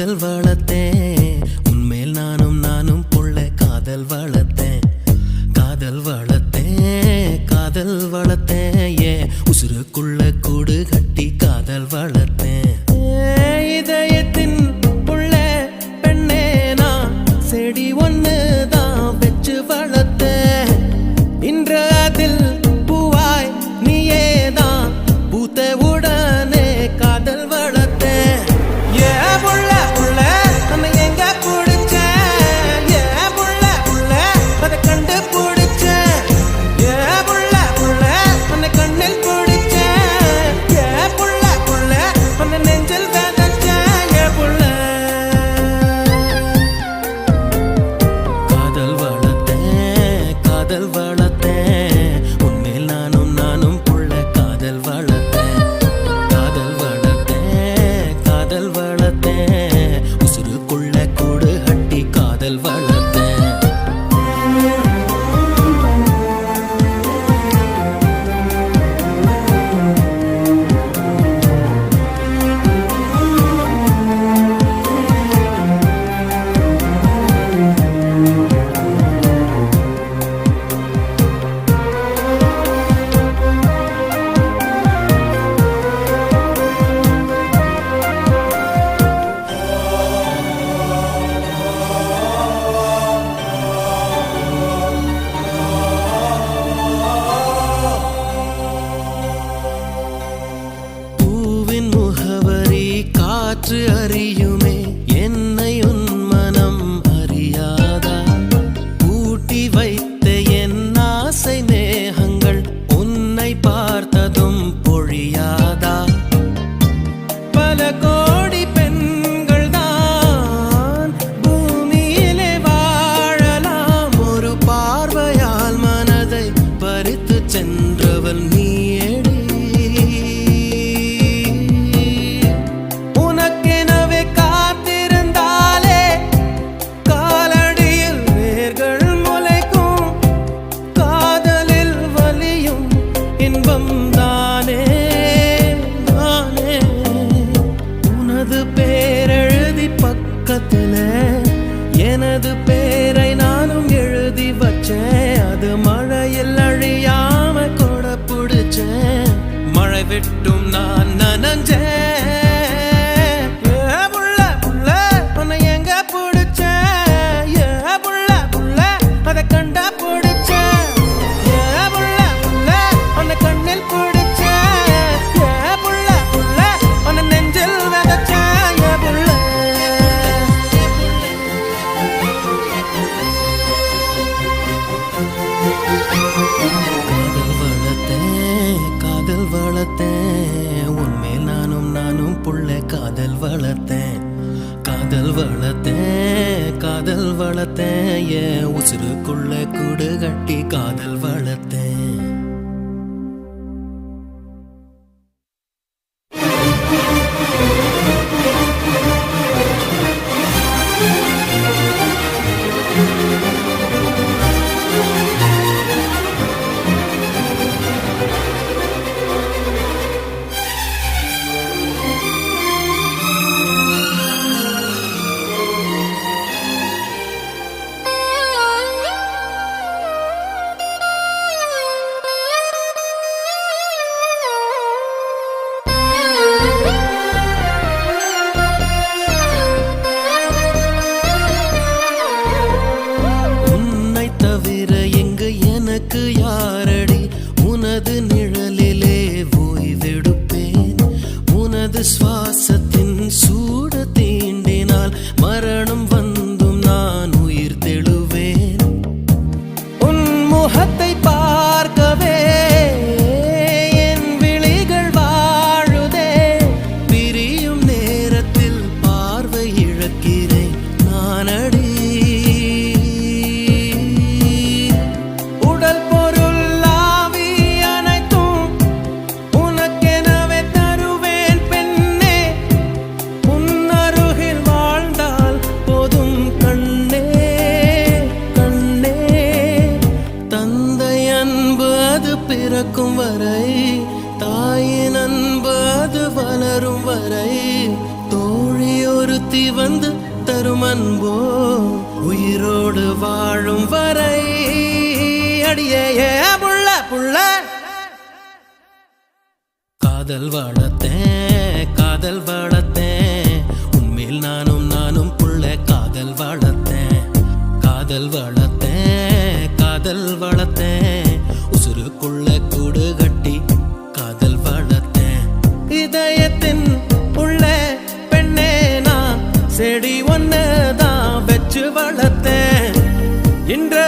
காதல் வளர்த்தேன் உன்மேல் நானும் புள்ள காதல் வளர்த்தேன் காதல் வளர்த்தேன் காதல் வளர்த்தேன் ஏன் உசுருக்குள்ள கூடு கட்டி காதல் வளர்த்தேன் இதயத்தின் புள்ள பெண்ணே நான் செடி ஒன்று தான் வச்சு வளர்த்தேன் இன்று அதில் பூவாய் நீயேதான் பூத்த உடனே காதல் வளர்த்தேன் ஏன் புள்ள புள்ள நம்ம எங்க குடிச்சேன் ஏன் புள்ள புள்ள அதை கண்டு பிடிச்சேன் ஏன் புள்ள புள்ள உன்னை கண்ணில் பிடிச்சேன் ஏன் புள்ள புள்ள உன்னை நெஞ்சில் விதைச்சேன் ஏன் புள்ள காதல் வளர்த்தேன் காதல் வளர்த்தேன் உன்மேல் நானும் புள்ள காதல் வளர்த்தேன் காதல் வளர்த்தேன் காதல் வளர்த்தேன் உசுருக்குள்ள கூடு கட்டி காதல் வளர்த்தேன் பூவின் முகவரி காற்று அறியுமே என்னை உன் மனம் அறியாதா பூட்டி வைத்த என் ஆசை மேகங்கள் உன்னை பார்த்ததும் பொழியாதா பல கோடி பெண்கள் தான் பூமியிலே வாழலாம் ஒரு பார்வையால் மனதை பறித்து சென்றவள் நீயேடி உனக்கெனவே காத்திருந்தாலே காலடியில் வேர்கள் முளைக்கும் காதலில் வலியும் இன்பம் தானே தானே உனது பேரெழுதி பக்கத்துல எனது பேரை நானும் எழுதி வச்சேன் அது மழையில் அழியாம கொட பிடிச்சேன் மழை விட்டும் நான் நனஞ்சேன் ஏ புள்ள புள்ள உன்னை எங்க பிடிச்சேன் ஏ புள்ள புள்ள அதை கண்டா பிடிச்சேன் ஏ புள்ள புள்ள உன்னை கண்ணில் பிடிச்சேன் ஏ புள்ள புள்ள உன்னை நெஞ்சில் விதைச்சேன் ஏ புள்ள காதல் வளர்த்தேன் உன்மேல் நானும் புள்ள காதல் வளர்த்தேன் காதல் வளர்த்தேன் காதல் வளர்த்தேன் ஏன் உசுருக்குள்ள கூடு கட்டி காதல் வளர்த்தேன் உன்னை தவிர எங்கு எனக்கு யாரடி உனது நிழலிலே ஓய்வெடுப்பேன் உனது சுவாசத்தின் சூட தீண்டினால் மரணம் வந்தும் நான் உயிர் தெழுவேன் உன் முகத்தை பார்க்கவே என் விழிகள் வாழுதே பிரியும் நேரத்தில் பார்வை இழக்கிறேன் நானடி உடல் பொருள் ஆவி அனைத்தும் உனக்கெனவே தருவேன் பெண்ணே உன் அருகில் வாழ்ந்தால் வந்து தரும் அன்போ உயிரோடு வாழும் வரை அடியே புள்ள புள்ள காதல் வளர்த்தேன் உன்மேல் நானும் புள்ள காதல் வளர்த்தேன் உசுருக்குள்ள கூடு கட்டி காதல் வளர்த்தேன் இதயத்தின் உள்ள பெண்ணே நான் செடி ஒன்னதான் வச்சு வளர்த்தேன் இன்று